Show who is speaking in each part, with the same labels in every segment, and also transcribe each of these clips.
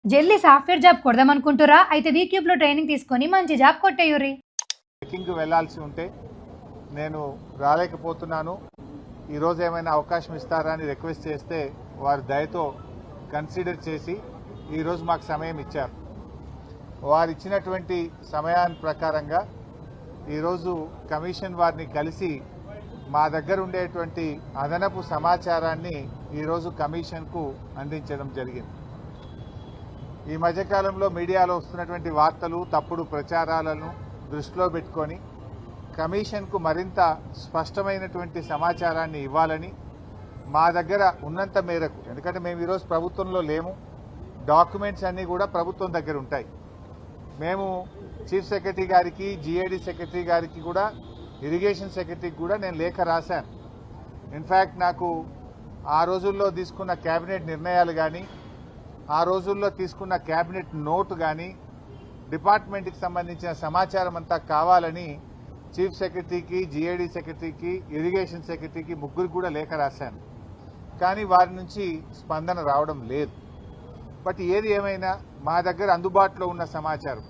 Speaker 1: జల్దీ software job కొడదామనుకుంటురా? అయితే వీక్యూబ్లో training తీసుకొని మంచి జాబ్ కొట్టేయుర్రి.
Speaker 2: ట్రెక్కింగ్ వెళ్లాల్సి ఉంటే నేను రాలేకపోతున్నాను, ఈరోజు ఏమైనా అవకాశం ఇస్తారా అని రిక్వెస్ట్ చేస్తే వారు దయతో కన్సిడర్ చేసి ఈరోజు మాకు సమయం ఇచ్చారు. వారు ఇచ్చినటువంటి సమయాన్ని ప్రకారంగా ఈరోజు కమిషన్ వారిని కలిసి మా దగ్గర ఉండేటువంటి అదనపు సమాచారాన్ని ఈరోజు కమిషన్కు అందించడం జరిగింది. ఈ మధ్యకాలంలో మీడియాలో వస్తున్నటువంటి వార్తలు, తప్పుడు ప్రచారాలను దృష్టిలో పెట్టుకొని కమిషన్కు మరింత స్పష్టమైనటువంటి సమాచారాన్ని ఇవ్వాలని మా దగ్గర ఉన్నంత మేరకు, ఎందుకంటే మేము ఈరోజు ప్రభుత్వంలో లేము, డాక్యుమెంట్స్ అన్నీ కూడా ప్రభుత్వం దగ్గర ఉంటాయి. మేము చీఫ్ సెక్రటరీ గారికి, జిఐడి సెక్రటరీ గారికి కూడా, ఇరిగేషన్ సెక్రటరీకి కూడా నేను లేఖ రాశాను. ఇన్ఫ్యాక్ట్ నాకు ఆ రోజుల్లో తీసుకున్న కేబినెట్ నిర్ణయాలు కానీ, ఆ రోజుల్లో తీసుకున్న కేబినెట్ నోటు కానీ, డిపార్ట్మెంట్కి సంబంధించిన సమాచారం అంతా కావాలని చీఫ్ సెక్రటరీకి, జిఐడి సెక్రటరీకి, ఇరిగేషన్ సెక్రటరీకి ముగ్గురికి కూడా లేఖ రాశాను. కానీ వారి నుంచి స్పందన రావడం లేదు. బట్ ఏది ఏమైనా మా దగ్గర అందుబాటులో ఉన్న సమాచారం,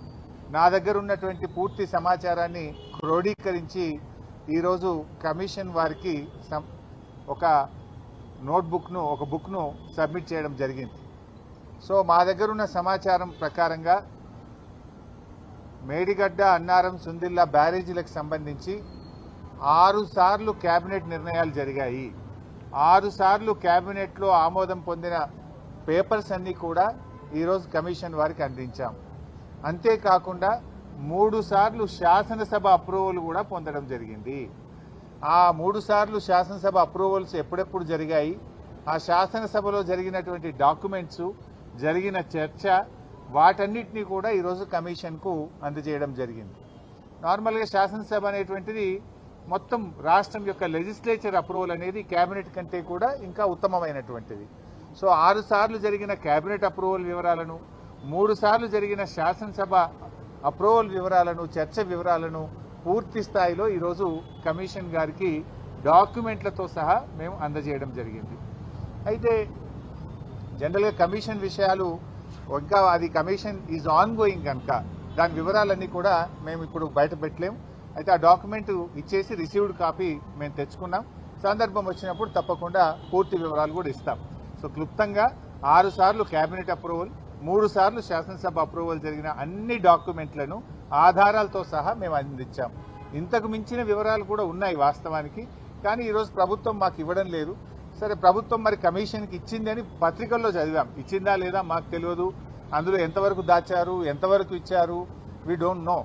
Speaker 2: నా దగ్గర ఉన్నటువంటి పూర్తి సమాచారాన్ని క్రోడీకరించి ఈరోజు కమిషన్ వారికి ఒక నోట్బుక్ను, ఒక బుక్ను సబ్మిట్ చేయడం జరిగింది. సో మా దగ్గర ఉన్న సమాచారం ప్రకారంగా మేడిగడ్డ, అన్నారం, సుందిల్లా బ్యారేజీలకు సంబంధించి 6 సార్లు కేబినెట్ నిర్ణయాలు జరిగాయి. 6 సార్లు కేబినెట్లో ఆమోదం పొందిన పేపర్స్ అన్నీ కూడా ఈరోజు కమిషన్ వారికి అందించాం. అంతేకాకుండా 3 సార్లు శాసనసభ అప్రూవల్ కూడా పొందడం జరిగింది. ఆ 3 సార్లు శాసనసభ అప్రూవల్స్ ఎప్పుడెప్పుడు జరిగాయి, ఆ శాసనసభలో జరిగినటువంటి డాక్యుమెంట్స్, జరిగిన చర్చ, వాటన్నిటినీ కూడా ఈరోజు కమిషన్కు అందజేయడం జరిగింది. నార్మల్గా శాసనసభ అనేటువంటిది మొత్తం రాష్ట్రం యొక్క లెజిస్లేచర్ అప్రూవల్ అనేది కేబినెట్ కంటే కూడా ఇంకా ఉత్తమమైనటువంటిది. సో 6 సార్లు జరిగిన కేబినెట్ అప్రూవల్ వివరాలను, 3 సార్లు జరిగిన శాసనసభ అప్రూవల్ వివరాలను, చర్చ వివరాలను పూర్తి స్థాయిలో ఈరోజు కమిషన్ గారికి డాక్యుమెంట్లతో సహా మేము అందజేయడం జరిగింది. అయితే జనరల్గా కమిషన్ విషయాలు ఇంకా అది కమిషన్ ఈజ్ ఆన్ గోయింగ్ కనుక దాని వివరాలన్నీ కూడా మేము ఇప్పుడు బయట పెట్టలేము. అయితే ఆ డాక్యుమెంట్ ఇచ్చేసి రిసీవ్డ్ కాపీ మేము తెచ్చుకున్నాం. సందర్భం వచ్చినప్పుడు తప్పకుండా పూర్తి వివరాలు కూడా ఇస్తాం. సో క్లుప్తంగా 6 సార్లు కేబినెట్ అప్రూవల్, 3 సార్లు శాసనసభ అప్రూవల్ జరిగిన అన్ని డాక్యుమెంట్లను ఆధారాలతో సహా మేము అందించాం. ఇంతకు మించిన వివరాలు కూడా ఉన్నాయి వాస్తవానికి, కానీ ఈరోజు ప్రభుత్వం మాకు ఇవ్వడం లేదు. సరే, ప్రభుత్వం మరి కమిషన్కి ఇచ్చిందని పత్రికల్లో చదివాం, ఇచ్చిందా లేదా మాకు తెలియదు. అందులో ఎంతవరకు దాచారు, ఎంతవరకు ఇచ్చారు, వీ డోంట్ నో.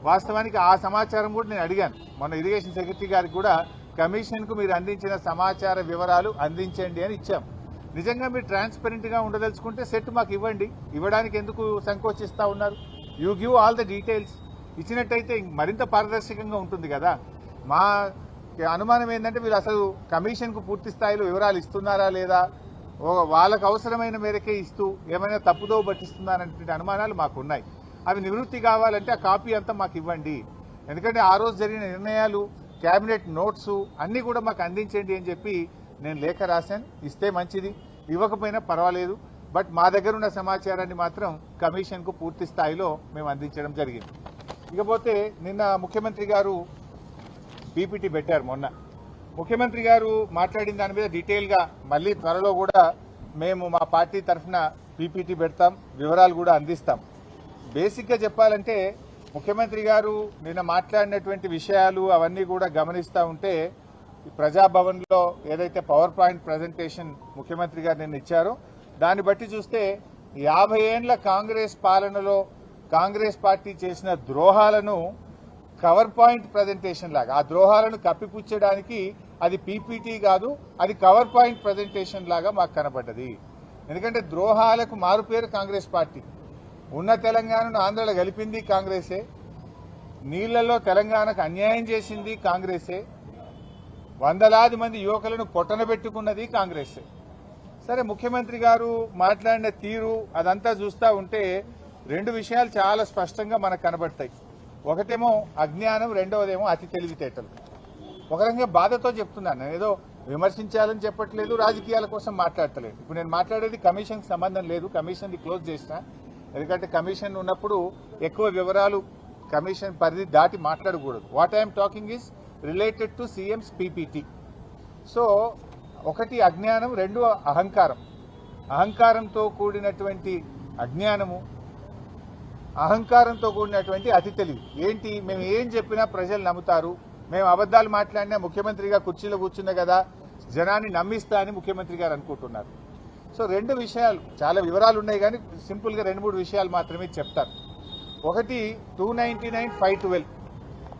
Speaker 2: వాస్తవానికి ఆ సమాచారం కూడా నేను అడిగాను మన ఇరిగేషన్ సెక్రటరీ గారికి కూడా, కమిషన్కు మీరు అందించిన సమాచార వివరాలు అందించండి అని ఇచ్చాం. నిజంగా మీరు ట్రాన్స్పరెంట్గా ఉండదలుచుకుంటే సెట్ మాకు ఇవ్వండి, ఇవ్వడానికి ఎందుకు సంకోచిస్తూ ఉన్నారు? You give all the details. ఇచ్చినట్టయితే మరింత పారదర్శకంగా ఉంటుంది కదా. మా అనుమానం ఏంటంటే మీరు అసలు కమిషన్కు పూర్తి స్థాయిలో వివరాలు ఇస్తున్నారా లేదా, వాళ్ళకు అవసరమైన మేరకే ఇస్తూ ఏమైనా తప్పుదో పట్టిస్తున్నారనే అనుమానాలు మాకు ఉన్నాయి. అవి నివృత్తి కావాలంటే ఆ కాపీ అంతా మాకు ఇవ్వండి. ఎందుకంటే ఆ రోజు జరిగిన నిర్ణయాలు, కేబినెట్ నోట్స్ అన్నీ కూడా మాకు అందించండి అని చెప్పి నేను లేఖ రాశాను. ఇస్తే మంచిది, ఇవ్వకపోయినా పర్వాలేదు. బట్ మా దగ్గర ఉన్న సమాచారాన్ని మాత్రం కమిషన్కు పూర్తి స్థాయిలో మేము అందించడం జరిగింది. ఇకపోతే నిన్న ముఖ్యమంత్రి గారు పీపీటీ పెట్టారు. మొన్న ముఖ్యమంత్రి గారు మాట్లాడిన దాని మీద డీటెయిల్గా మళ్ళీ త్వరలో కూడా మేము మా పార్టీ తరఫున పీపీటీ పెడతాం, వివరాలు కూడా అందిస్తాం. బేసిక్గా చెప్పాలంటే ముఖ్యమంత్రి గారు నిన్న మాట్లాడినటువంటి విషయాలు అవన్నీ కూడా గమనిస్తూ ఉంటే, ప్రజాభవన్లో ఏదైతే పవర్ పాయింట్ ప్రజెంటేషన్ ముఖ్యమంత్రి గారు నిన్న ఇచ్చారో దాన్ని బట్టి చూస్తే 50 ఏండ్ల కాంగ్రెస్ పాలనలో కాంగ్రెస్ పార్టీ చేసిన ద్రోహాలను కవర్ పాయింట్ ప్రజెంటేషన్ లాగా, ఆ ద్రోహాలను కప్పిపుచ్చడానికి అది పీపీటీ కాదు, అది కవర్ పాయింట్ ప్రజెంటేషన్ లాగా మాకు కనబడ్డది. ఎందుకంటే ద్రోహాలకు మారుపేరు కాంగ్రెస్ పార్టీ. ఉన్న తెలంగాణను ఆంధ్రలో కలిపింది కాంగ్రెసే, నీళ్లలో తెలంగాణకు అన్యాయం చేసింది కాంగ్రెసే, వందలాది మంది యువకులను పొట్టనబెట్టుకున్నది కాంగ్రెసే. సరే, ముఖ్యమంత్రి గారు మాట్లాడిన తీరు అదంతా చూస్తూ ఉంటే 2 విషయాలు చాలా స్పష్టంగా మనకు కనబడతాయి. ఒకటేమో అజ్ఞానం, రెండవదేమో అతి తెలివితేటలు. ఒక రకంగా బాధతో చెప్తున్నాను, ఏదో విమర్శించాలని చెప్పట్లేదు, రాజకీయాల కోసం మాట్లాడతలేదు. ఇప్పుడు నేను మాట్లాడేది కమిషన్కి సంబంధం లేదు, కమిషన్ని క్లోజ్ చేసిన. ఎందుకంటే కమిషన్ ఉన్నప్పుడు ఎక్కువ వివరాలు కమిషన్ పరిధి దాటి మాట్లాడకూడదు. What I'm talking is related to CMs PPT. So ఒకటి అజ్ఞానం, రెండు అహంకారం. అహంకారంతో కూడినటువంటి అజ్ఞానము, అహంకారంతో కూడినటువంటి అతి తెలివి. ఏంటి, మేము ఏం చెప్పినా ప్రజలు నమ్ముతారు, మేము అబద్ధాలు మాట్లాడినా ముఖ్యమంత్రిగా కుర్చీలో కూర్చున్నా కదా జనాన్ని నమ్మిస్తా అని ముఖ్యమంత్రి గారు అనుకుంటున్నారు. సో రెండు విషయాలు, చాలా వివరాలు ఉన్నాయి కానీ సింపుల్గా 2-3 విషయాలు మాత్రమే చెప్తారు. ఒకటి 299/512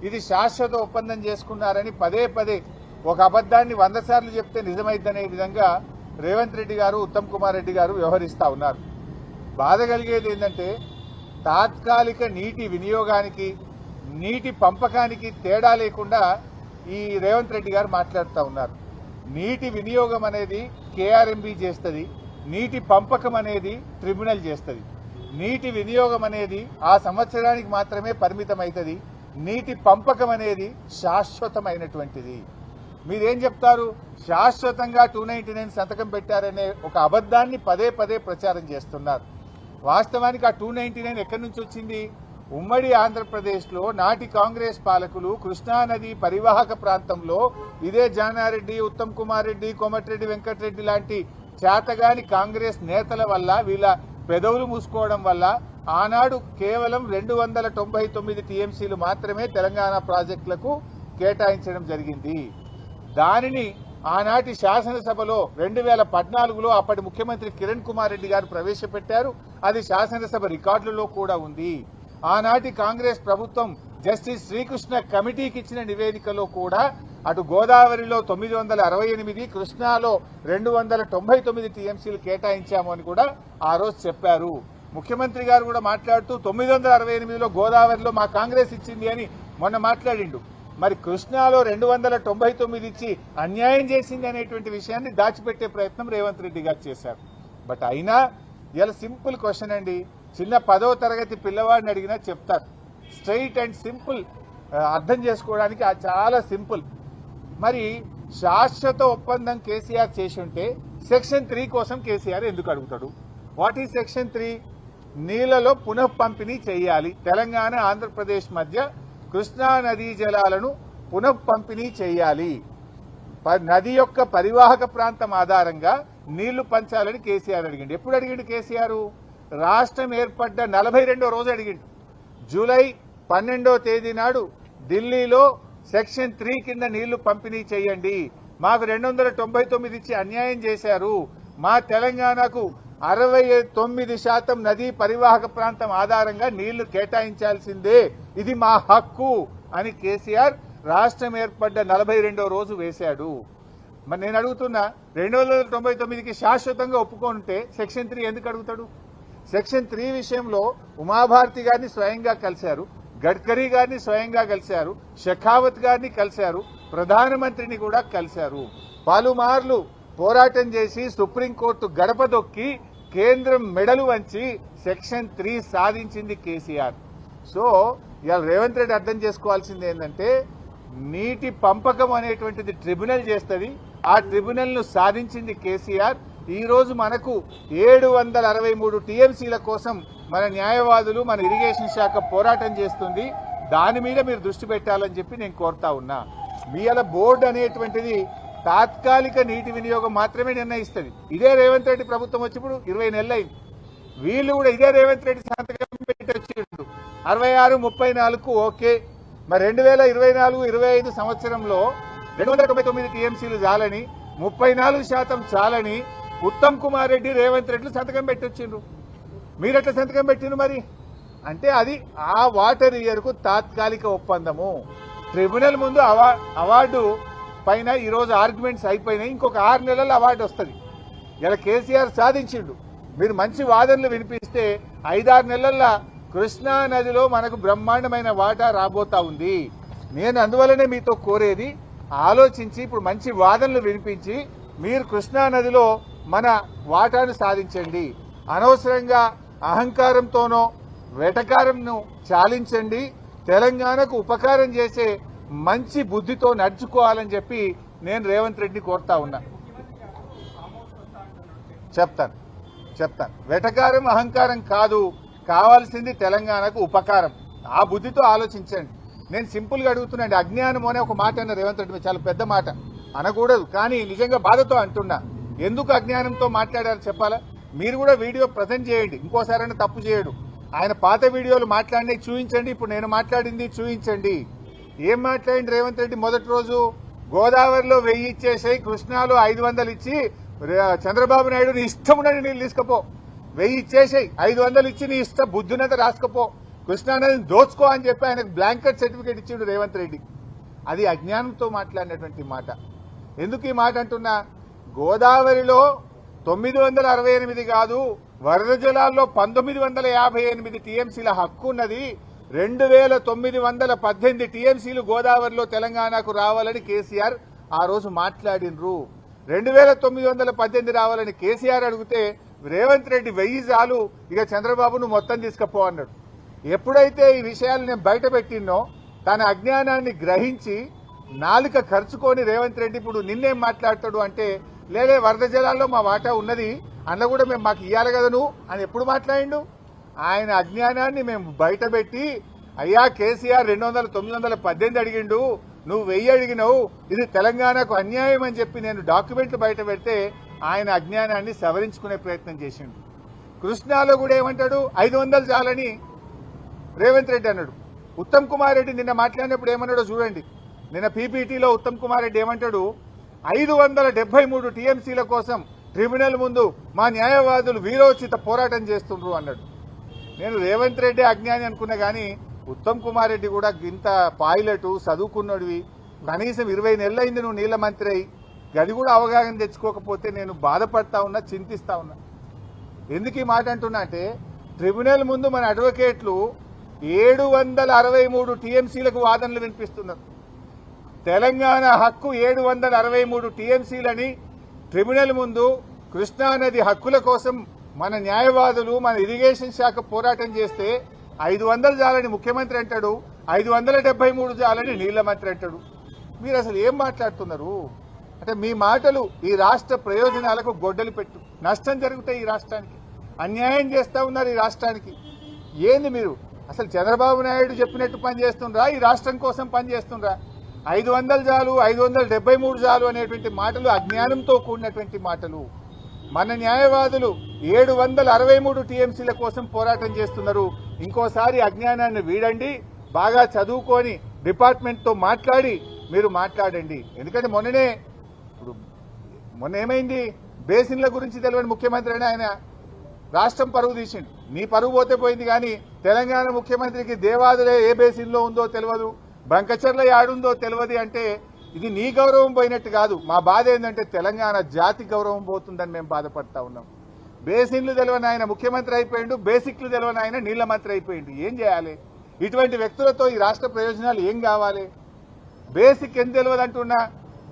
Speaker 2: ఇది శాశ్వత ఒప్పందం చేసుకున్నారని పదే పదే ఒక అబద్ధాన్ని 100 సార్లు చెప్తే నిజమైద్దనే విధంగా రేవంత్ రెడ్డి గారు, ఉత్తమ్ కుమార్ రెడ్డి గారు వ్యవహరిస్తూ ఉన్నారు. బాధ కలిగేది ఏంటంటే తాత్కాలిక నీటి వినియోగానికి, నీటి పంపకానికి తేడా లేకుండా ఈ రేవంత్ రెడ్డి గారు మాట్లాడుతూ ఉన్నారు. నీటి వినియోగం అనేది కేఆర్ఎంబీ చేస్తుంది, నీటి పంపకం అనేది ట్రిబ్యునల్ చేస్తుంది. నీటి వినియోగం అనేది ఆ సంవత్సరానికి మాత్రమే పరిమితమవుతుంది, నీటి పంపకం అనేది శాశ్వతమైనటువంటిది. మీరేం చెప్తారు, శాశ్వతంగా 299 సంతకం పెట్టారనే ఒక అబద్ధాన్ని పదే పదే ప్రచారం చేస్తున్నారు. వాస్తవానికి ఆ 299 ఎక్కడి నుంచి వచ్చింది? ఉమ్మడి ఆంధ్రప్రదేశ్లో నాటి కాంగ్రెస్ పాలకులు కృష్ణానది పరివాహక ప్రాంతంలో ఇదే జానారెడ్డి, ఉత్తమ్ కుమార్ రెడ్డి, కోమటిరెడ్డి వెంకటరెడ్డి లాంటి చేతగాని కాంగ్రెస్ నేతల వల్ల, వీళ్ళ పెదవులు మూసుకోవడం వల్ల ఆనాడు కేవలం 299 టీఎంసీలు మాత్రమే తెలంగాణ ప్రాజెక్టులకు కేటాయించడం జరిగింది. దానిని ఆనాటి శాసనసభలో 2014లో అప్పటి ముఖ్యమంత్రి కిరణ్ కుమార్ రెడ్డి గారు ప్రవేశపెట్టారు. అది శాసనసభ రికార్డులలో కూడా ఉంది. ఆనాటి కాంగ్రెస్ ప్రభుత్వం జస్టిస్ శ్రీకృష్ణ కమిటీకి ఇచ్చిన నివేదికలో కూడా అటు గోదావరిలో 968, కృష్ణాలో 299 టీఎంసీలు కేటాయించాము అని కూడా ఆ రోజు చెప్పారు. ముఖ్యమంత్రి గారు కూడా మాట్లాడుతూ 968లో గోదావరిలో మా కాంగ్రెస్ ఇచ్చింది అని మొన్న మాట్లాడిండు. మరి కృష్ణాలో 299 ఇచ్చి అన్యాయం చేసింది అనేటువంటి విషయాన్ని దాచిపెట్టే ప్రయత్నం రేవంత్ రెడ్డి గారు చేశారు. బట్ అయినా ఇలా సింపుల్ క్వశ్చన్ అండి, చిన్న 10వ తరగతి పిల్లవాడిని అడిగినా చెప్తారు. స్ట్రైట్ అండ్ సింపుల్, అర్థం చేసుకోవడానికి చాలా సింపుల్. మరి శాశ్వత ఒప్పందం కేసీఆర్ చేసి ఉంటే సెక్షన్ 3 కోసం కేసీఆర్ ఎందుకు అడుగుతాడు? What is section 3? నీళ్లలో పునః పంపిణీ చేయాలి. తెలంగాణ ఆంధ్రప్రదేశ్ మధ్య కృష్ణా నదీ జలాలను పునః పంపిణీ చేయాలి. నది యొక్క పరివాహక ప్రాంతం ఆధారంగా నీళ్లు పంచాలని కేసీఆర్ అడిగిండు. ఎప్పుడు అడిగిండు కేసీఆర్? రాష్ట్రం ఏర్పడ్డ 42వ రోజు అడిగిండు. జూలై 12వ తేదీ నాడు ఢిల్లీలో సెక్షన్ 3 కింద నీళ్లు పంపిణీ చేయండి, మాకు 299 ఇచ్చి అన్యాయం చేశారు, మా తెలంగాణకు 69% నదీ పరివాహక ప్రాంతం ఆధారంగా నీళ్లు కేటాయించాల్సిందే, ఇది మా హక్కు అని కేసీఆర్ రాష్ట్రం ఏర్పడ్డ 42వ రోజు వేశాడు. మరి నేను అడుగుతున్నా, 299కి శాశ్వతంగా ఒప్పుకుంటే సెక్షన్ 3 ఎందుకు అడుగుతాడు? సెక్షన్ 3 విషయంలో ఉమాభారతి గారిని స్వయంగా కలిశారు, గడ్కరీ గారిని స్వయంగా కలిశారు, షెకావత్ గారిని కలిశారు, ప్రధానమంత్రిని కూడా కలిశారు. పలుమార్లు పోరాటం చేసి సుప్రీంకోర్టు గడప దొక్కి కేంద్రం మెడలు వంచి సెక్షన్ 3 సాధించింది కేసీఆర్. సో ఇవాళ రేవంత్ రెడ్డి అర్థం చేసుకోవాల్సింది ఏంటంటే, నీటి పంపకం అనేటువంటిది ట్రిబ్యునల్ చేస్తుంది, ఆ ట్రిబ్యునల్ ను సాధించింది కేసీఆర్. ఈ రోజు మనకు 763 టీఎంసీల కోసం మన న్యాయవాదులు, మన ఇరిగేషన్ శాఖ పోరాటం చేస్తుంది. దాని మీద మీరు దృష్టి పెట్టాలని చెప్పి నేను కోరుతా ఉన్నా. మీ అలా బోర్డు అనేటువంటిది తాత్కాలిక నీటి వినియోగం మాత్రమే నిర్ణయిస్తుంది. ఇదే రేవంత్ రెడ్డి ప్రభుత్వం వచ్చి ఇప్పుడు 20 నెలలు అయింది. వీళ్ళు కూడా ఇదే రేవంత్ రెడ్డి సంతకం పెట్టి వచ్చిండు 66-34 ఓకే. మరి 2024-25 సంవత్సరంలో 299 టీఎంసీలు చాలని, 34% చాలని ఉత్తమ్ కుమార్ రెడ్డి, రేవంత్ రెడ్డి సంతకం పెట్టొచ్చిండ్రు. మీరెట్లా సంతకం పెట్టిండ్రు? మరి అంటే అది ఆ వాటర్ ఇయర్కు తాత్కాలిక ఒప్పందము. ట్రిబ్యునల్ ముందు అవార్డు పైన ఈరోజు ఆర్గ్యుమెంట్స్ అయిపోయినాయి, ఇంకొక 6 నెలల అవార్డు వస్తుంది. ఇలా కేసీఆర్ సాధించిండు. మీరు మంచి వాదనలు వినిపిస్తే 5-6 నెలల్లో కృష్ణా నదిలో మనకు బ్రహ్మాండమైన వాటా రాబోతా ఉంది. నేను అందువల్లనే మీతో కోరేది, ఆలోచించి ఇప్పుడు మంచి వాదనలు వినిపించి మీరు కృష్ణా నదిలో మన వాటాను సాధించండి. అనవసరంగా అహంకారంతోనో వెటకారంను చాలించండి. తెలంగాణకు ఉపకారం చేసే మంచి బుద్ధితో నడుచుకోవాలని చెప్పి నేను రేవంత్ రెడ్డిని కోరుతా ఉన్నా. చెప్తాను వెటకారం అహంకారం కాదు, కావాల్సింది తెలంగాణకు ఉపకారం. ఆ బుద్ధితో ఆలోచించండి. నేను సింపుల్గా అడుగుతున్నాండి. అజ్ఞానం అనే ఒక మాట అన్న రేవంత్ రెడ్డి, చాలా పెద్ద మాట అనకూడదు, కానీ నిజంగా బాధతో అంటున్నా. ఎందుకు అజ్ఞానంతో మాట్లాడారు చెప్పాలా? మీరు కూడా వీడియో ప్రజెంట్ చేయండి, ఇంకోసారైనా తప్పు చేయడు. ఆయన పాత వీడియోలు మాట్లాడినవి చూపించండి, ఇప్పుడు నేను మాట్లాడింది చూపించండి. ఏం మాట్లాడింది రేవంత్ రెడ్డి? మొదటి రోజు గోదావరిలో 1000 ఇచ్చేసాయి, కృష్ణాలో 500 ఇచ్చి చంద్రబాబు నాయుడు నీ ఇష్టం ఉండని నీళ్ళు తీసుకపో, 1000 ఇచ్చేసాయి, 500 ఇచ్చి నీ ఇష్టం బుద్ధునంత రాసుకపో, కృష్ణా నదిని దోచుకో అని చెప్పి ఆయనకు బ్లాంకెట్ సర్టిఫికేట్ ఇచ్చిండు రేవంత్ రెడ్డి. అది అజ్ఞానంతో మాట్లాడినటువంటి మాట. ఎందుకు ఈ మాట అంటున్నా? గోదావరిలో 968 కాదు, వరద జలాల్లో 1958 టీఎంసీల హక్కు ఉన్నది. 2918 టీఎంసీలు గోదావరిలో తెలంగాణకు రావాలని కేసీఆర్ ఆ రోజు మాట్లాడినరు. 2918 రావాలని కేసీఆర్ అడిగితే రేవంత్ రెడ్డి 1000 చాలు, ఇక చంద్రబాబును మొత్తం తీసుకుపో అన్నాడు. ఎప్పుడైతే ఈ విషయాలు నేను బయట పెట్టినో తన అజ్ఞానాన్ని గ్రహించి నాలుక ఖర్చుకొని రేవంత్ రెడ్డి ఇప్పుడు నిన్నేం మాట్లాడతాడు అంటే, లేలే వరద జలాల్లో మా వాటా ఉన్నది, అందులో కూడా మేము మాకు ఇవ్వాలి కదా నువ్వు అని ఎప్పుడు మాట్లాడిండు? ఆయన అజ్ఞానాన్ని మేము బయట పెట్టి, అయ్యా కేసీఆర్ 918 అడిగిండు, నువ్వు 1000 అడిగినావు, ఇది తెలంగాణకు అన్యాయం అని చెప్పి నేను డాక్యుమెంట్లు బయట పెడితే ఆయన అజ్ఞానాన్ని సవరించుకునే ప్రయత్నం చేసిండు. కృష్ణాలో కూడా ఏమంటాడు? 500 చాలని రేవంత్ రెడ్డి అన్నాడు. ఉత్తమ్ కుమార్ రెడ్డి నిన్న మాట్లాడినప్పుడు ఏమన్నాడో చూడండి. నిన్న పీపీటీలో ఉత్తమ్ కుమార్ రెడ్డి ఏమంటాడు? 573 టీఎంసీల కోసం ట్రిబ్యునల్ ముందు మా న్యాయవాదులు వీరోచిత పోరాటం చేస్తుండ్రు అన్నాడు. నేను రేవంత్ రెడ్డి అజ్ఞాని అనుకున్నా, కానీ ఉత్తమ్ కుమార్ రెడ్డి కూడా ఇంత పైలట్ చదువుకున్నోడివి, కనీసం 20 నెలలైంది నువ్వు నీళ్ల మంత్రి అయి, గది కూడా అవగాహన తెచ్చుకోకపోతే నేను బాధపడతా ఉన్నా, చింతిస్తా ఉన్నా. ఎందుకు ఈ మాట అంటున్నా అంటే, ట్రిబ్యునల్ ముందు మన అడ్వకేట్లు 763 టీఎంసీలకు వాదనలు వినిపిస్తున్నారు. తెలంగాణ హక్కు 763 టీఎంసీలని ట్రిబ్యునల్ ముందు కృష్ణానది హక్కుల కోసం మన న్యాయవాదులు, మన ఇరిగేషన్ శాఖ పోరాటం చేస్తే 500 చాలని ముఖ్యమంత్రి అంటాడు, 573 చాలని నీళ్ల మంత్రి అంటాడు. మీరు అసలు ఏం మాట్లాడుతున్నారు? అంటే మీ మాటలు ఈ రాష్ట్ర ప్రయోజనాలకు గొడ్డలి పెట్టు. నష్టం జరుగుతాయి ఈ రాష్ట్రానికి, అన్యాయం చేస్తా ఉన్నారు ఈ రాష్ట్రానికి. ఏంది మీరు అసలు చంద్రబాబు నాయుడు చెప్పినట్టు పనిచేస్తుండ్రా? ఈ రాష్ట్రం కోసం పనిచేస్తుండ్రా? 500 చాలు, 573 చాలు అనేటువంటి మాటలు అజ్ఞానంతో కూడినటువంటి మాటలు. మన న్యాయవాదులు 763 టీఎంసీల కోసం పోరాటం చేస్తున్నారు. ఇంకోసారి అజ్ఞానాన్ని వీడండి, బాగా చదువుకొని డిపార్ట్మెంట్తో మాట్లాడి మీరు మాట్లాడండి. ఎందుకంటే మొన్న ఏమైంది? బేసిన్ల గురించి తెలియని ముఖ్యమంత్రి అని ఆయన రాష్ట్రం పరువు తీసిండు. నీ పరువు పోతే పోయింది, కానీ తెలంగాణ ముఖ్యమంత్రికి దేవాదులే ఏ బేసిన్లో ఉందో తెలియదు, బంకచర్ల యాడుందో తెలియదు అంటే ఇది నీ గౌరవం పోయినట్టు కాదు. మా బాధ ఏంటంటే తెలంగాణ జాతి గౌరవం పోతుందని మేము బాధపడతా ఉన్నాం. బేసిన్లు తెలియని ఆయన ముఖ్యమంత్రి అయిపోయిండు, బేసిక్లు తెలియని ఆయన నీళ్ల మంత్రి అయిపోయిండు. ఏం చేయాలి? ఇటువంటి వ్యక్తులతో ఈ రాష్ట్ర ప్రయోజనాలు ఏం కావాలి? బేసిక్ ఎంత తెలియదు అంటున్నా.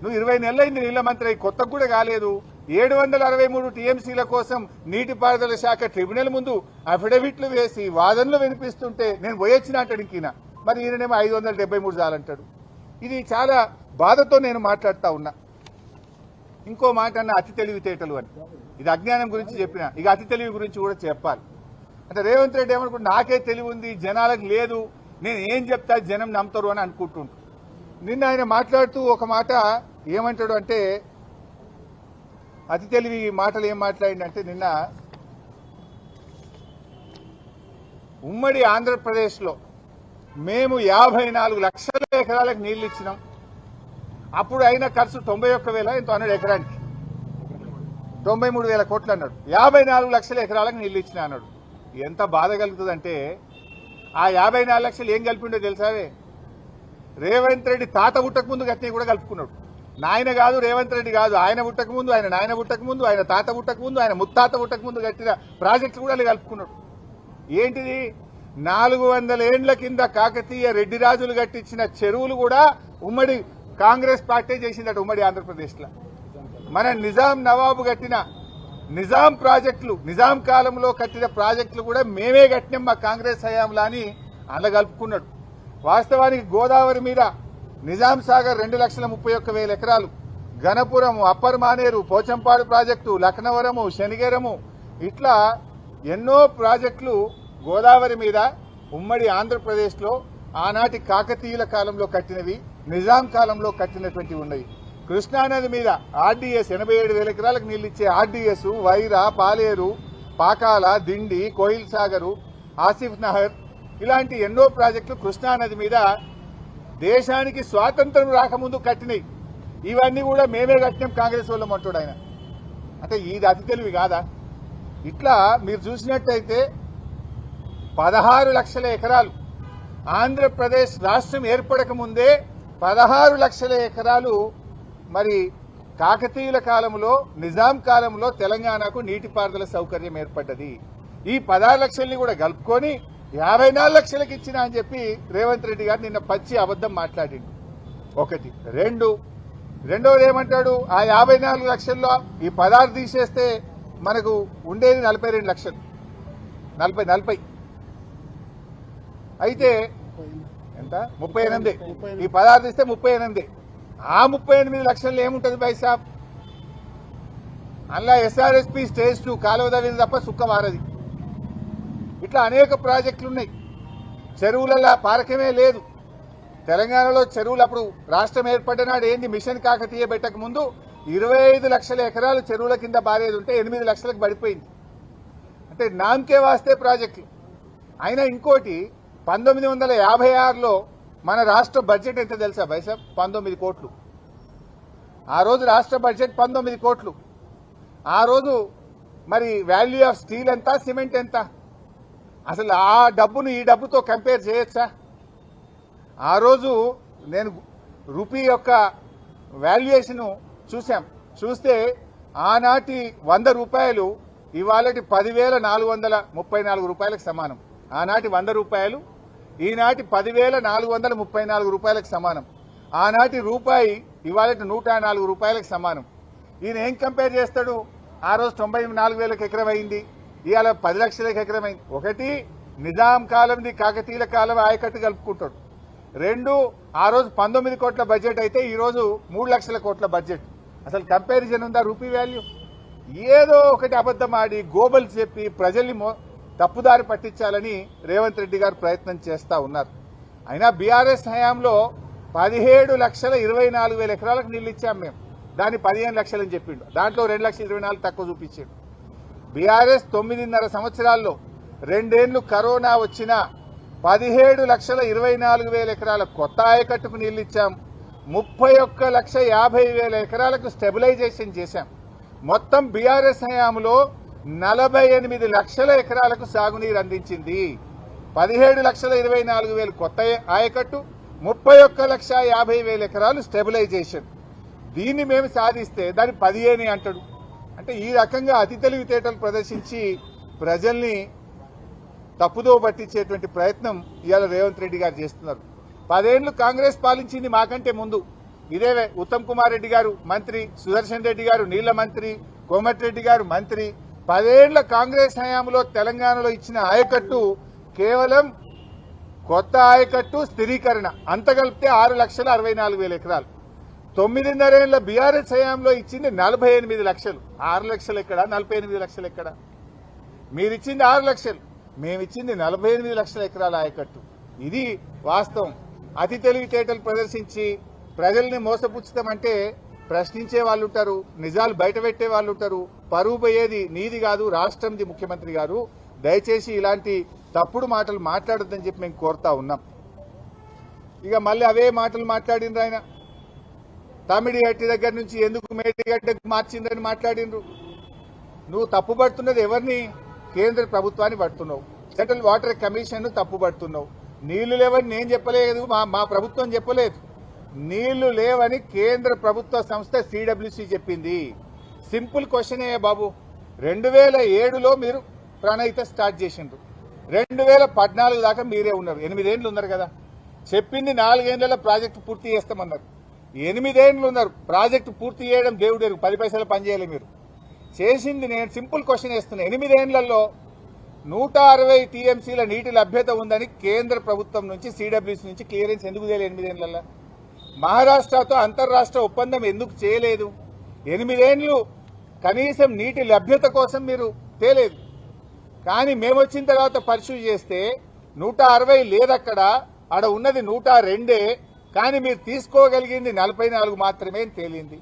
Speaker 2: నువ్వు 20 నెలలైంది నీళ్ల మంత్రి, కొత్త కూడా కాలేదు. 763 టీఎంసీల కోసం నీటిపారుదల శాఖ ట్రిబ్యునల్ ముందు అఫిడవిట్లు వేసి వాదనలు వినిపిస్తుంటే నేను పోయొచ్చిన అంటాడు ఇంకీన. మరి ఈయననేమో 573 చాలంటాడు. ఇది చాలా బాధతో నేను మాట్లాడుతా ఉన్నా. ఇంకో మాట అన్న అతి తెలివితేటలు అని. ఇది అజ్ఞానం గురించి చెప్పిన, ఇక అతి తెలివి గురించి కూడా చెప్పాలి. అంటే రేవంత్ రెడ్డి ఏమనుకుంటు, నాకే తెలివి ఉంది, జనాలకు లేదు, నేను ఏం చెప్తా జనం నమ్ముతారు అని అనుకుంటుంటారు. నిన్న ఆయన మాట్లాడుతూ ఒక మాట ఏమంటాడు అంటే, అతి తెలివి మాటలు ఏం మాట్లాడిందంటే, నిన్న ఉమ్మడి ఆంధ్రప్రదేశ్లో మేము 54 లక్షల ఎకరాలకు నీళ్లు ఇచ్చినాం. అప్పుడు అయిన ఖర్చు 91,000 ఎంతో అన్నాడు ఎకరానికి, 93,000 కోట్లు అన్నాడు. 54 లక్షల ఎకరాలకు నీళ్లు ఇచ్చినా అన్నాడు. ఎంత బాధ కలుగుతుందంటే, ఆ 54 లక్షలు ఏం కలిపిండో తెలుసావే? రేవంత్ రెడ్డి తాత పుట్టక ముందు గట్టిని కూడా కలుపుకున్నాడు. నాయన కాదు, రేవంత్ రెడ్డి కాదు, ఆయన పుట్టక ముందు, ఆయన నాయన పుట్టక ముందు, ఆయన తాత పుట్టక ముందు, ఆయన ముత్తాత పుట్టక ముందు కట్టిన ప్రాజెక్టులు కూడా కలుపుకున్నాడు. ఏంటిది? 400 ఏండ్ల కింద కాకతీయ రెడ్డి రాజులు కట్టించిన చెరువులు కూడా ఉమ్మడి కాంగ్రెస్ పార్టీ చేసిందట. ఉమ్మడి ఆంధ్రప్రదేశ్లో మన నిజాం నవాబు కట్టిన నిజాం ప్రాజెక్టులు, నిజాం కాలంలో కట్టిన ప్రాజెక్టులు కూడా మేమే కట్టినాం మా కాంగ్రెస్ హయాంలో అని అలా కలుపుకున్నాడు. వాస్తవానికి గోదావరి మీద నిజాం సాగర్ 2,31,000 ఎకరాలు, గణపురము, అప్పర్ మానేరు, పోచంపాడు ప్రాజెక్టు, లక్నవరము, శనిగేరము, ఇట్లా ఎన్నో ప్రాజెక్టులు గోదావరి మీద ఉమ్మడి ఆంధ్రప్రదేశ్లో ఆనాటి కాకతీయుల కాలంలో కట్టినవి, నిజాం కాలంలో కట్టినటువంటివి ఉన్నాయి. కృష్ణానది మీద ఆర్డీఎస్ 87,000 ఎకరాలకు నీళ్ళు ఇచ్చే ఆర్డీఎస్, వైరా, పాలేరు, పాకాల, దిండి, కోయిల్ సాగరు, ఆసిఫ్ నహర్ ఇలాంటి ఎన్నో ప్రాజెక్టులు కృష్ణానది మీద దేశానికి స్వాతంత్రం రాకముందు కట్టినాయి. ఇవన్నీ కూడా మేమే కట్టినాం కాంగ్రెస్ వాళ్ళం అంటాడు ఆయన. అంటే ఇది అతి తెలివి కాదా? ఇట్లా మీరు చూసినట్టయితే 16 లక్షల ఎకరాలు ఆంధ్రప్రదేశ్ రాష్ట్రం ఏర్పడక ముందే 16 లక్షల ఎకరాలు మరి కాకతీయుల కాలంలో, నిజాం కాలంలో తెలంగాణకు నీటిపారుదల సౌకర్యం ఏర్పడ్డది. ఈ 16 లక్షల్ని కూడా కలుపుకొని 54 లక్షలకు ఇచ్చినా అని చెప్పి రేవంత్ రెడ్డి గారు నిన్న పచ్చి అబద్దం మాట్లాడిండు. ఒకటి. రెండోది ఏమంటాడు, ఆ 54 లక్షల్లో ఈ 16 తీసేస్తే మనకు ఉండేది 42 లక్షలు, 40 అయితే ఎంత 38. ఈ 16 తీస్తే 38. ఆ 38 లక్షల్లో ఏముంటుంది బైసాబ్? అందులో ఎస్ఆర్ఎస్పీ స్టేజ్ 2 కాలువ తవ్వింది తప్ప సుక్క వారది. ఇట్లా అనేక ప్రాజెక్టులు ఉన్నాయి. చెరువులలో పారకమే లేదు. తెలంగాణలో చెరువులు అప్పుడు రాష్ట్రం ఏర్పడ్డ నాడు ఏంది, మిషన్ కాకతీయ పెట్టక ముందు 25 లక్షల ఎకరాలు చెరువుల కింద బారేది ఉంటే 8 లక్షలకు పడిపోయింది. అంటే నామకే వాస్తే ప్రాజెక్టులు. అయినా ఇంకోటి, 1956లో మన రాష్ట్ర బడ్జెట్ ఎంత తెలుసా బైసాబ్? 19 కోట్లు. ఆ రోజు రాష్ట్ర బడ్జెట్ 19 కోట్లు. ఆ రోజు మరి వాల్యూ ఆఫ్ స్టీల్ ఎంత, సిమెంట్ ఎంత? అసలు ఆ డబ్బును ఈ డబ్బుతో కంపేర్ చేయొచ్చా? ఆ రోజు నేను రూపీ యొక్క వాల్యుయేషన్ చూస్తే ఆనాటి 100 రూపాయలు ఇవాళటి 10,434 రూపాయలకు సమానం. ఆనాటి 100 రూపాయలు ఈనాటి 10,434 రూపాయలకు సమానం. ఆనాటి రూపాయి ఇవాళటి 104 రూపాయలకు సమానం. ఈయన ఏం కంపేర్ చేస్తాడు? ఆ రోజు 94,000 ఎకరం అయింది, ఇవాళ 10 లక్షలకు ఎకరం అయింది. ఒకటి, నిజాం కాలంది కాకతీయుల కాలం ఆయకట్టు కలుపుకుంటాడు. 2, ఆ రోజు 19 కోట్ల బడ్జెట్ అయితే ఈ రోజు 3 లక్షల కోట్ల బడ్జెట్. అసలు కంపారిజన్ ఉందా రూపీ వాల్యూ? ఏదో ఒకటి అబద్దం ఆడి గోబల్స్ చెప్పి ప్రజల్ని తప్పుదారి పట్టించాలని రేవంత్ రెడ్డి గారు ప్రయత్నం చేస్తా ఉన్నారు. అయినా బీఆర్ఎస్ హయాంలో 17,24,000 ఎకరాలకు నీళ్ళు ఇచ్చాం మేము. దాన్ని 15 లక్షలని చెప్పిండు. దాంట్లో 2,24,000 తక్కువ చూపించాడు. బీఆర్ఎస్ 9.5 సంవత్సరాల్లో 2 ఏళ్లు కరోనా వచ్చినా 17,24,000 ఎకరాల కొత్త ఆయకట్టుకు నీళ్లు ఇచ్చాం. 31,50,000 ఎకరాలకు స్టెబిలైజేషన్ చేశాం. మొత్తం బీఆర్ఎస్ హయాంలో 48 లక్షల ఎకరాలకు సాగునీరు అందించింది. 17,24,000 కొత్త ఆయకట్టు, 31,50,000 ఎకరాలు స్టెబిలైజేషన్. దీన్ని మేము సాధిస్తే దాన్ని 15 అంటాడు. అంటే ఈ రకంగా అతి తెలివితేటలు ప్రదర్శించి ప్రజల్ని తప్పుదో పట్టించేటువంటి ప్రయత్నం ఇవాళ రేవంత్ రెడ్డి గారు చేస్తున్నారు. 10 ఏళ్లు కాంగ్రెస్ పాలించింది మాకంటే ముందు. ఇదే ఉత్తమ్ కుమార్ రెడ్డి గారు మంత్రి, సుదర్శన్ రెడ్డి గారు నీళ్ల మంత్రి, కోమటిరెడ్డి గారు మంత్రి. 10 ఏళ్ల కాంగ్రెస్ హయాంలో తెలంగాణలో ఇచ్చిన ఆయకట్టు కేవలం కొత్త ఆయకట్టు స్థిరీకరణ అంత కలిపితే 6,64,000 ఎకరాలు. 9.5 ఏళ్ల బీఆర్ఎస్ హయాంలో ఇచ్చింది 48 లక్షలు. 6 లక్షలు ఎక్కడ, 48 లక్షలు ఎక్కడ? మీరిచ్చింది 6 లక్షలు, మేమిచ్చింది 48 లక్షల ఎకరాల ఆయకట్టు. ఇది వాస్తవం. అతి తెలివితేటలు ప్రదర్శించి ప్రజల్ని మోసపుచ్చుతామంటే ప్రశ్నించే వాళ్ళు ఉంటారు, నిజాలు బయటపెట్టే వాళ్ళు ఉంటారు. పరువు పోయేది నీది కాదు, రాష్ట్రంది. ముఖ్యమంత్రి గారు దయచేసి ఇలాంటి తప్పుడు మాటలు మాట్లాడొద్దని చెప్పి మేము కోరుతా ఉన్నాం. ఇక మళ్ళీ అవే మాటలు మాట్లాడిండ్రు ఆయన. తమిడిగట్టి దగ్గర నుంచి ఎందుకు మేడిగడ్డకు మార్చిందని మాట్లాడిండ్రు. నువ్వు తప్పుపడుతున్నది ఎవరిని? కేంద్ర ప్రభుత్వాన్ని పడుతున్నావు. సెంట్రల్ వాటర్ కమిషన్ తప్పుపడుతున్నావు. నీళ్లు లేవని నేను చెప్పలేదు, మా ప్రభుత్వం చెప్పలేదు. నీళ్లు లేవని కేంద్ర ప్రభుత్వ సంస్థ సిడబ్ల్యూసి చెప్పింది. సింపుల్ క్వశ్చన్ ఏ బాబు. 2007లో మీరు ప్రణాళిక స్టార్ట్ చేసిండ్రు. 2014 దాకా మీరే ఉన్నారు. 8 ఏళ్లు ఉన్నారు కదా. చెప్పింది 4 ఏళ్లలో ప్రాజెక్టు పూర్తి చేస్తామన్నారు. 8 ఏళ్లు ఉన్నారు. ప్రాజెక్టు పూర్తి చేయడం దేవుడేరు. 10 పైసలు పనిచేయాలి మీరు. చేసింది నేను సింపుల్ క్వశ్చన్ వేస్తున్నా. 8 ఏళ్లలో 160 టీఎంసీల నీటి లభ్యత ఉందని కేంద్ర ప్రభుత్వం నుంచి సిడబ్ల్యూసీ నుంచి క్లియరెన్స్ ఎందుకు చేయాలి? 8 ఏళ్లలో మహారాష్ట్రతో అంతర్రాష్ట్ర ఒప్పందం ఎందుకు చేయలేదు? 8 ఏళ్లు కనీసం నీటి లభ్యత కోసం మీరు తేలేదు. కానీ మేము వచ్చిన తర్వాత పరిశూ చేస్తే 160 లేదక్కడ, ఆడ ఉన్నది 102. కానీ మీరు తీసుకోగలిగింది 44 మాత్రమే తేలింది.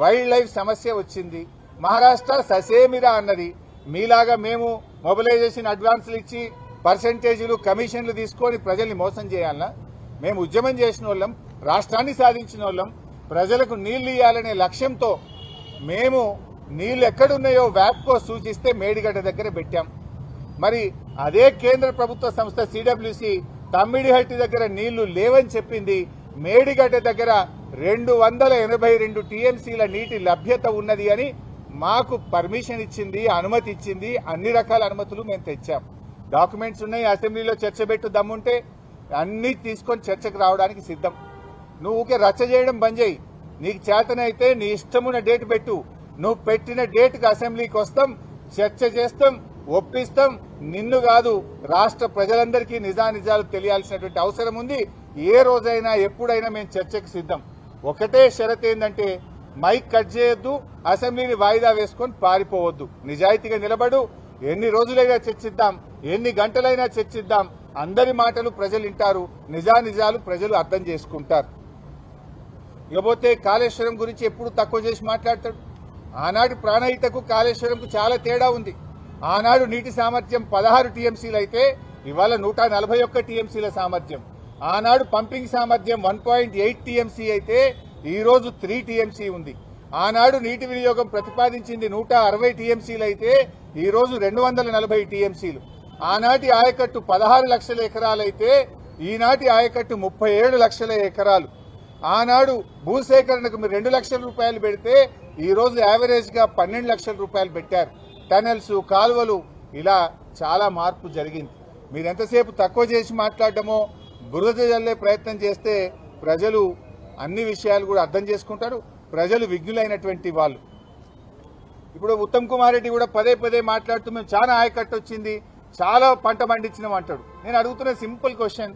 Speaker 2: వైల్డ్ లైఫ్ సమస్య వచ్చింది. మహారాష్ట్ర ససేమిరా అన్నది. మీలాగా మేము మొబిలైజేషన్ అడ్వాన్సులు ఇచ్చి పర్సెంటేజీలు కమిషన్లు తీసుకొని ప్రజల్ని మోసం చేయాలన్నా? మేము ఉద్యమం చేసిన వాళ్ళం, రాష్ట్రాన్ని సాధించిన వాళ్ళం, ప్రజలకు నీళ్లు ఇవ్వాలనే లక్ష్యంతో మేము నీళ్లు ఎక్కడున్నాయో వ్యాప్కో సూచిస్తే మేడిగడ్డ దగ్గర పెట్టాం. మరి అదే కేంద్ర ప్రభుత్వ సంస్థ సిడబ్ల్యూసి తమ్మిడిహట్టి దగ్గర నీళ్లు లేవని చెప్పింది. మేడిగడ్డ దగ్గర 282 టీఎంసీల నీటి లభ్యత ఉన్నది అని మాకు పర్మిషన్ ఇచ్చింది, అనుమతి ఇచ్చింది. అన్ని రకాల అనుమతులు మేము తెచ్చాం. డాక్యుమెంట్స్ ఉన్నాయి. అసెంబ్లీలో చర్చ పెట్టు దమ్ముంటే అన్ని తీసుకొని చర్చకు రావడానికి సిద్ధం. నువ్వు ఊకే రచ్చ చేయడం బంద్ చేయి. నీకు చేతనైతే నీ ఇష్టమున్న డేట్ పెట్టు. నువ్వు పెట్టిన డేట్కి అసెంబ్లీకి వస్తాం, చర్చ చేస్తాం, ఒప్పిస్తాం. నిన్ను కాదు, రాష్ట్ర ప్రజలందరికీ నిజానిజాలు తెలియాల్సినటువంటి అవసరం ఉంది. ఏ రోజైనా ఎప్పుడైనా మేము చర్చకు సిద్ధం. ఒకటే షరత్ ఏంటంటే మైక్ కట్ చేయొద్దు, అసెంబ్లీని వాయిదా వేసుకొని పారిపోవద్దు. నిజాయితీగా నిలబడు. ఎన్ని రోజులైనా చర్చిద్దాం, ఎన్ని గంటలైనా చర్చిద్దాం. అందరి మాటలు ప్రజలు వింటారు, నిజానిజాలు ప్రజలు అర్థం చేసుకుంటారు. ఇకపోతే కాళేశ్వరం గురించి ఎప్పుడు తక్కువ చేసి మాట్లాడతాడు. ఆనాటి ప్రాణహితకు కాళేశ్వరంకు చాలా తేడా ఉంది. ఆనాడు నీటి సామర్థ్యం 16 టీఎంసీలు అయితే ఇవాళ 141 టీఎంసీల సామర్థ్యం. ఆనాడు పంపింగ్ సామర్థ్యం 1.8 టీఎంసీ అయితే ఈ రోజు 3 టీఎంసీ ఉంది. ఆనాడు నీటి వినియోగం ప్రతిపాదించింది 160 టీఎంసీలు అయితే ఈ రోజు 240 టీఎంసీలు. ఆనాటి ఆయకట్టు 16 లక్షల ఎకరాలైతే ఈనాటి ఆయకట్టు 37 లక్షల ఎకరాలు. ఆనాడు భూసేకరణకు మీరు 2 లక్షల రూపాయలు పెడితే ఈ రోజు యావరేజ్ గా 12 లక్షల రూపాయలు పెట్టారు. టనెల్స్, కాలువలు, ఇలా చాలా మార్పు జరిగింది. మీరు ఎంతసేపు తక్కువ చేసి మాట్లాడటమో, బురద జల్లే ప్రయత్నం చేస్తే ప్రజలు అన్ని విషయాలు కూడా అర్థం చేసుకుంటారు. ప్రజలు విజ్ఞులైనటువంటి వాళ్ళు. ఇప్పుడు ఉత్తమ్ కుమార్ రెడ్డి కూడా పదే పదే మాట్లాడుతూ మేము చాలా ఆయకట్టు వచ్చింది, చాలా పంట పండించినాం అంటాడు. నేను అడుగుతున్న సింపుల్ క్వశ్చన్,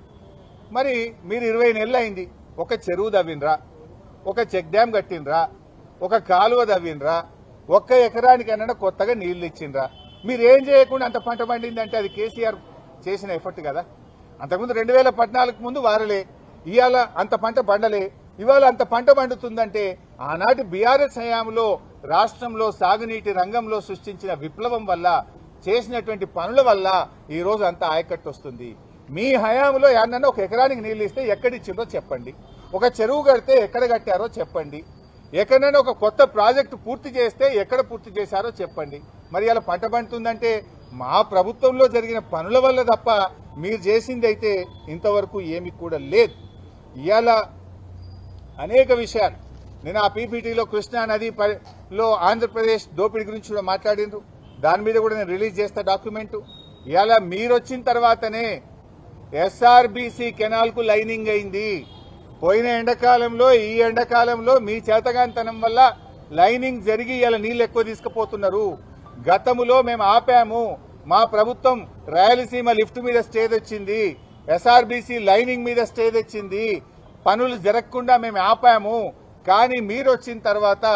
Speaker 2: మరి మీరు 20 నెలలు అయింది, ఒక చెరువు దవ్వినరా, ఒక చెక్ డ్యామ్ కట్టినరా, ఒక కాలువ దవ్వినరా, ఒక్క ఎకరానికైనా కొత్తగా నీళ్లు ఇచ్చిండ్రా? మీరు ఏం చేయకుండా అంత పంట పండిందంటే అది కేసీఆర్ చేసిన ఎఫర్ట్ కదా. అంతకుముందు 2014 ముందు వారలే, ఇవాళ అంత పంట పండలే, ఇవాళ అంత పంట పండుతుందంటే ఆనాటి బీఆర్ఎస్ హయాంలో రాష్ట్రంలో సాగునీటి రంగంలో సృష్టించిన విప్లవం వల్ల, చేసినటువంటి పనుల వల్ల ఈ రోజు అంత ఆయకట్టు వస్తుంది. మీ హయాంలో ఏమన్నా ఒక ఎకరానికి నీళ్లు ఇస్తే ఎక్కడిచ్చిందో చెప్పండి. ఒక చెరువు కడితే ఎక్కడ కట్టారో చెప్పండి. ఎక్కడైనా ఒక కొత్త ప్రాజెక్టు పూర్తి చేస్తే ఎక్కడ పూర్తి చేశారో చెప్పండి. మరి ఇలా పంట పండుతుందంటే మా ప్రభుత్వంలో జరిగిన పనుల వల్ల తప్ప మీరు చేసింది అయితే ఇంతవరకు ఏమి కూడా లేదు. ఇవాళ అనేక విషయాలు నేను ఆ పీపీటీలో కృష్ణా నదిలో ఆంధ్రప్రదేశ్ దోపిడీ గురించి కూడా మాట్లాడిండ్రు. దాని మీద కూడా నేను రిలీజ్ చేస్తా డాక్యుమెంటు. ఇవాళ మీరు వచ్చిన తర్వాతనే ఎస్ఆర్బీసీ కెనాల్కు లైనింగ్ అయింది. పోయిన ఎండాకాలంలో, ఈ ఎండాకాలంలో మీ చేతగాంతనం వల్ల లైనింగ్ జరిగి ఇలా నీళ్లు ఎక్కువ తీసుకుపోతున్నారు. గతములో మేము ఆపాము. మా ప్రభుత్వం రాయలసీమ లిఫ్ట్ మీద స్టే తెచ్చింది, ఎస్ఆర్బీసీ లైనింగ్ మీద స్టే తెచ్చింది. పనులు జరగకుండా మేము ఆపాము. కానీ మీరు వచ్చిన తర్వాత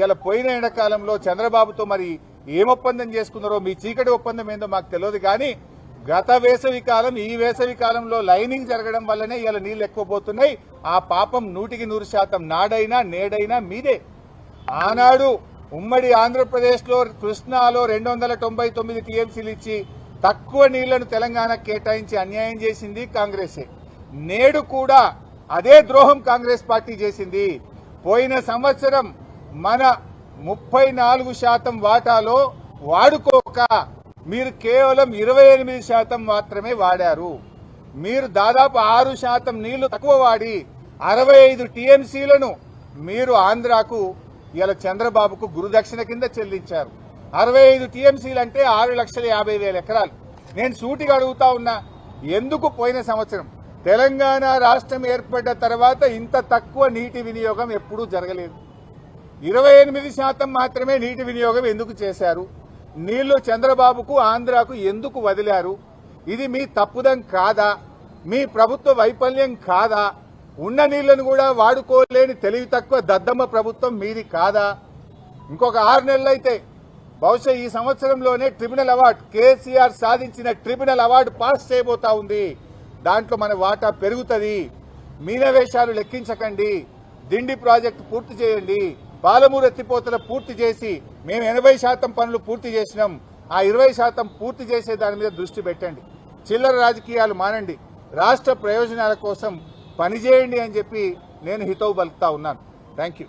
Speaker 2: ఇలా పోయిన ఎండాకాలంలో చంద్రబాబుతో మరి ఏం ఒప్పందం చేసుకున్నారో, మీ చీకటి ఒప్పందం ఏందో మాకు తెలియదు. కానీ గత వేసవి కాలం, ఈ వేసవి కాలంలో లైనింగ్ జరగడం వల్లనే ఇలా నీళ్లు ఎక్కువ పోతున్నాయి. ఆ పాపం 100% నాడైనా నేడైనా మీదే. ఆనాడు ఉమ్మడి ఆంధ్రప్రదేశ్లో కృష్ణాలో 299 టీఎంసీలు ఇచ్చి తక్కువ నీళ్లను తెలంగాణకు కేటాయించి అన్యాయం చేసింది కాంగ్రెసే. నేడు కూడా అదే ద్రోహం కాంగ్రెస్ పార్టీ చేసింది. పోయిన సంవత్సరం మన 34% వాటాలో వాడుకోక మీరు కేవలం 28% మాత్రమే వాడారు. మీరు దాదాపు 6% నీళ్లు తక్కువ వాడి 65 టీఎంసీలను మీరు ఆంధ్రాకు ఇలా చంద్రబాబుకు గురుదక్షిణ కింద చెల్లించారు. 65 టీఎంసీలు అంటే 6,50,000 ఎకరాలు. నేను సూటిగా అడుగుతా ఉన్నా, ఎందుకు పోయిన సంవత్సరం తెలంగాణ రాష్ట్రం ఏర్పడ్డ తర్వాత ఇంత తక్కువ నీటి వినియోగం ఎప్పుడూ జరగలేదు? 28% మాత్రమే నీటి వినియోగం ఎందుకు చేశారు? నీళ్లు చంద్రబాబుకు, ఆంధ్రాకు ఎందుకు వదిలారు? ఇది మీ తప్పుదం కాదా? మీ ప్రభుత్వ వైఫల్యం కాదా? ఉన్న నీళ్లను కూడా వాడుకోలేని తెలివి తక్కువ దద్దమ్మ ప్రభుత్వం మీది కాదా? ఇంకొక 6 నెలలు అయితే బహుశా ఈ సంవత్సరంలోనే ట్రిబ్యునల్ అవార్డు కేసీఆర్ సాధించిన ట్రిబ్యునల్ అవార్డు పాస్ చేయబోతా ఉంది. దాంట్లో మన వాటా పెరుగుతుంది. మీనవేషాలు లెక్కించకండి. దిండి ప్రాజెక్టు పూర్తి చేయండి. పాలమూరు ఎత్తిపోతల పూర్తి చేసి మేము 80% పనులు పూర్తి చేసినాం. ఆ 20% పూర్తి చేసే దాని మీద దృష్టి పెట్టండి. చిల్లర రాజకీయాలు మానండి. రాష్ట్ర ప్రయోజనాల కోసం పనిచేయండి అని చెప్పి నేను హితవు పలుకుతా ఉన్నాను. Thank you.